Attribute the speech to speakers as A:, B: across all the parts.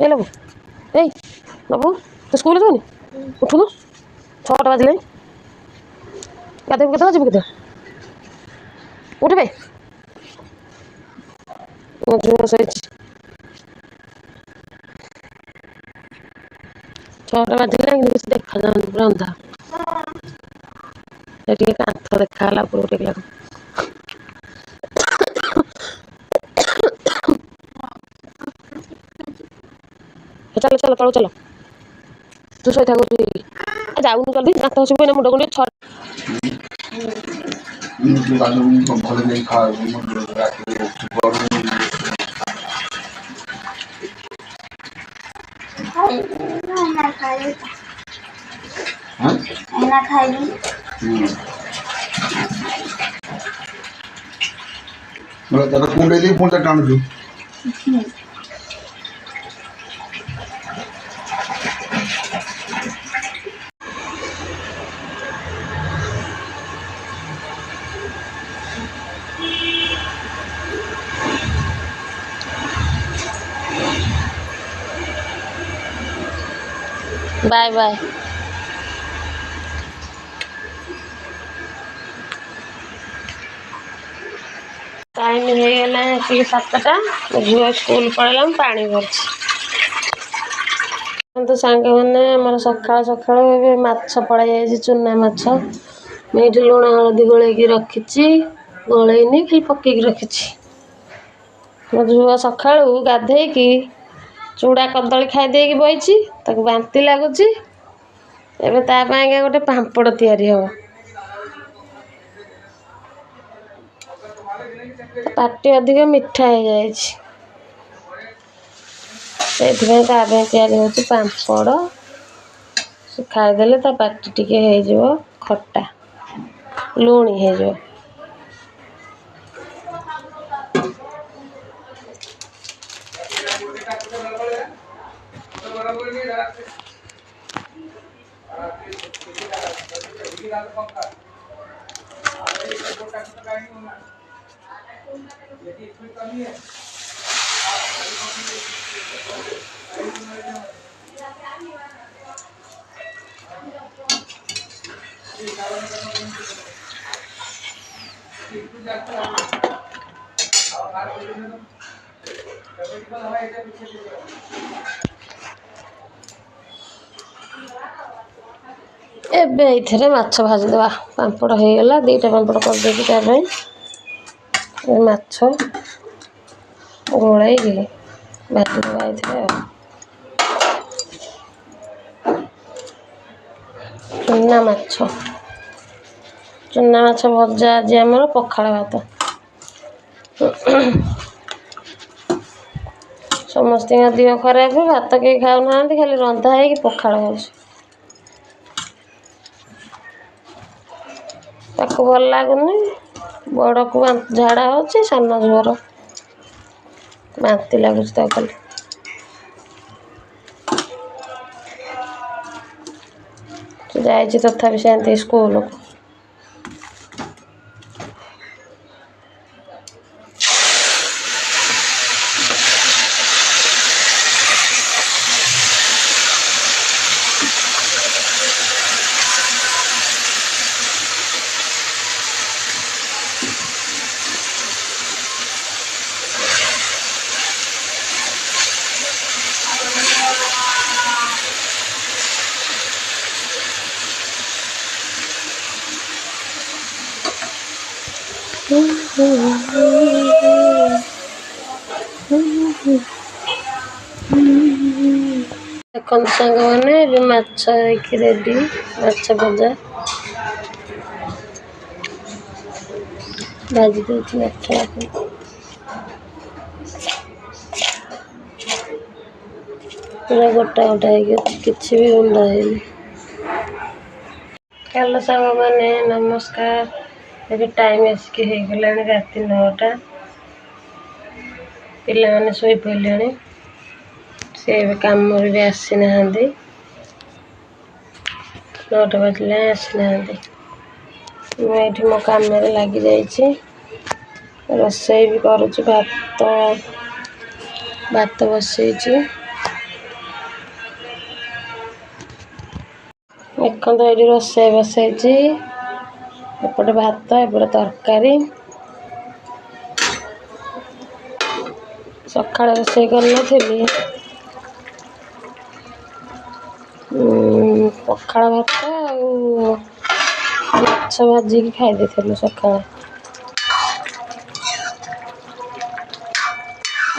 A: ए लबू ए लबू तो स्कूल जाऊनी उठुनु 6टा बाजिले गाधे केते जीव केते उठबे झुओ सही 6टा बाजिले किसी देखा जाऊनी पूरा अंधा कांथ देखा ऊपर टेकला चलो चलो तलू चलो तू सही था जाऊन जल्दी दात हसबू ना मुंड गुंडे बाय बाय टाइम हो गला 7टा झील स्कूल पड़ेगा पानी भर तो सांग मैंने आम सका सका माछ पड़ा जाए चूना माछ मुझे लुण हलदी गोल रखी गोलैनी खाली पकईक रखी मो झुआ सका गाधे चूड़ा कदली खाईदे बही बांति लगुच गोटे पापड़ तैयारी हम पार्टी अधिक मिठा हो जाए तैयारी हो पापड़ से खाईदे ता पार्टी टिके हो खट्टा लुणी हो एबे माछ भाजीदेवा पापड़ हो गला 2टा पापड़ करदे माछ गोल भाजीदेवा चूना माछ भजा आज आम पखाड़ भात समस्त देह खराब भात कहीं खाऊना खाली रंधा है पखाड़ ताको भल लगुनि बड़ को झाड़ा हो सान झुअर बांति लगुच खाली जाइए तथापि से स्कूल को देखते सांग मैंने माछ रेडी माछ भजा भाजी दूसरी माछ पूरा गोटा गोटा किसी भी गुंडा है। हेलो सांग मैंने नमस्कार अभी टाइम आसिक होगला रात 9टा पिला मैंने शोई पड़े से कम भी आसी ना 9टा बजला आसी ना मुझे मो कम लग जाइए रोसई भी करुच्ची भात भात बसई ଦେଖନ୍ତୁ ଏଇଠି ରୋଷେଇ ବସେଇଛି ଏପଟେ ଭାତ ଏପଟେ ତରକାରୀ ସକାଳେ ରୋଷେଇ କରିନଥିଲି ପଖାଳ ଭାତ ଆଉ ମାଛ ଭାଜିକି ଖାଇ ଦେଇଥିଲୁ ସକାଳେ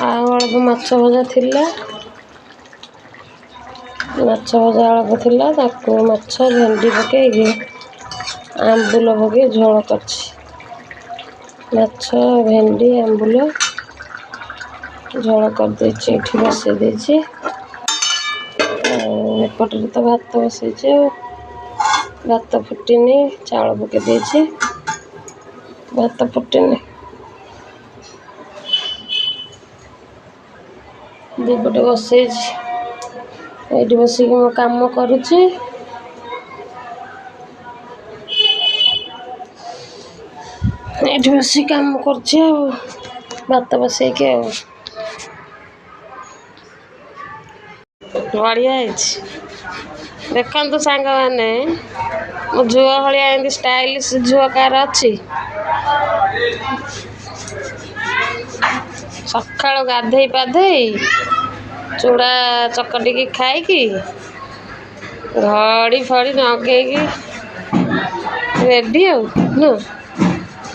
A: ଆଉ ଅଳ୍ପ ମାଛ ଭଜା ଥିଲା ମାଛ ଭଜା ଅଳ୍ପ ଥିଲା ତାକୁ ମାଛ ଭେଣ୍ଡି ପକେଇକି ଆମ୍ବୁଲ ପକେଇ ଝୋଳ କରିଛି ମାଛ ଭେଣ୍ଡି ଆମ୍ବୁଲ ଝୋଳ କରିଦେଇଛି ଏଠି ବସେଇ ଦେଇଛି ଏପଟରେ ତ ଭାତ ବସେଇଛି ଆଉ ଭାତ ଫୁଟିନି ଚାଉଳ ପକେଇ ଦେଇଛି ଭାତ ଫୁଟିନି ଦୁଇପଟେ ବସେଇଛି ଏଇଠି ବସିକି ମୁଁ କାମ କରୁଛି ଏଇଠି ବସିକି କାମ କରୁଛି ଆଉ ଭାତ ବସେଇକି ଆଉ ବଢ଼ିଆ ହେଇଛି ଦେଖନ୍ତୁ ସାଙ୍ଗମାନେ ମୋ ଝିଅ ଭଳିଆ ଏମିତି ଷ୍ଟାଇଲିଶ ଝିଅ କାହାର ଅଛି ସକାଳୁ ଗାଧେଇ ପାଧେଇ ଚୁଡ଼ା ଚକଟିକି ଖାଇକି ଘଡ଼ି ଫଡ଼ି ନଗେଇକି ରେଡ଼ି ଆଉ ନୁହଁ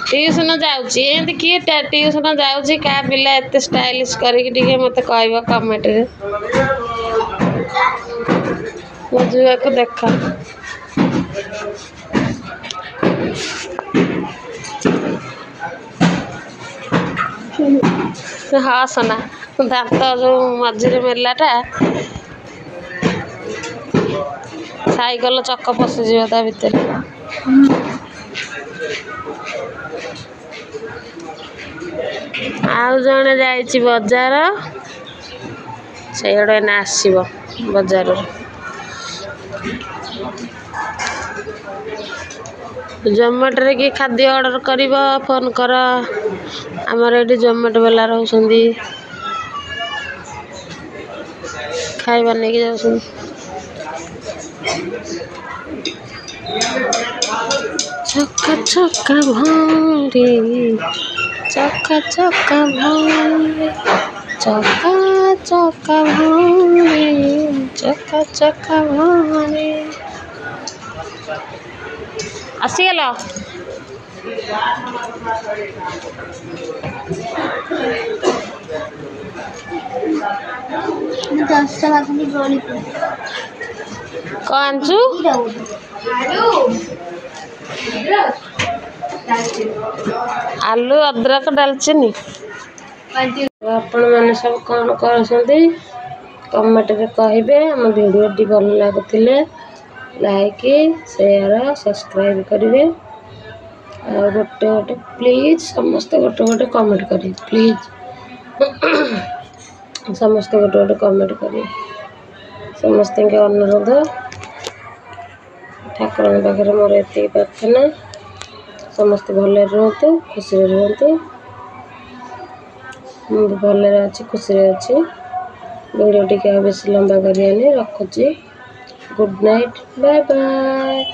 A: ଟିଉସନ୍ ଯାଉଛି ଏମିତି କିଏ ଟିଉସନ୍ ଯାଉଛି କାହା ପିଲା ଏତେ ଷ୍ଟାଇଲିଶ କରିକି ଟିକେ ମୋତେ କହିବ କମେଣ୍ଟରେ ମୋ ଝିଅକୁ ଦେଖ ହସନା ଦାନ୍ତ ଯେଉଁ ମଝିରେ ମେଲାଟା ସାଇକେଲ ଚକ ପଶିଯିବ ତା ଭିତରେ ଆଉ ଜଣେ ଯାଇଛି ବଜାର ସେଇଆଡ଼େ ଏଇନା ଆସିବ ବଜାରରୁ ଜୋମାଟୋରେ କି ଖାଦ୍ୟ ଅର୍ଡ଼ର କରିବ ଫୋନ୍ କର ଆମର ଏଠି ଜୋମାଟୋ ବାଲା ରହୁଛନ୍ତି ଖାଇବା ନେଇକି ଯାଉଛନ୍ତି ଛକା ଛକା ଭଉଁରୀ ଚକା ଚକା ଭଉଁରୀ ଚକା ଚକା ଭଉଁରୀ ଚକା ଚକା ଭଉଁରୀ ଆସିଗଲ କ'ଣ ଆଣିଛୁ ଆଲୁ ଅଦ୍ରକ ଡାଲଚିନି ଆପଣମାନେ ସବୁ କ'ଣ କରୁଛନ୍ତି କମେଣ୍ଟରେ କହିବେ ଆମ ଭିଡ଼ିଓଟି ଭଲ ଲାଗୁଥିଲେ ଲାଇକ୍ ସେୟାର ସବସ୍କ୍ରାଇବ୍ କରିବେ ଆଉ ଗୋଟେ ପ୍ଲିଜ୍ ସମସ୍ତେ ଗୋଟେ କମେଣ୍ଟ କରିବେ ପ୍ଲିଜ୍ ସମସ୍ତେ ଗୋଟେ କମେଣ୍ଟ କରିବେ ସମସ୍ତଙ୍କ ଅନୁରୋଧ ଠାକୁରଙ୍କ ପାଖରେ ମୋର ଏତିକି ପ୍ରାର୍ଥନା ସମସ୍ତେ ଭଲରେ ରୁହନ୍ତୁ ଖୁସିରେ ରୁହନ୍ତୁ ମୁଁ ବି ଭଲରେ ଅଛି ଖୁସିରେ ଅଛି ଭିଡ଼ିଓ ଟିକେ ଆଉ ବେଶୀ ଲମ୍ବା କରିବାନି ରଖୁଛି ଗୁଡ୍ ନାଇଟ୍ ବାଏ ବାଏ।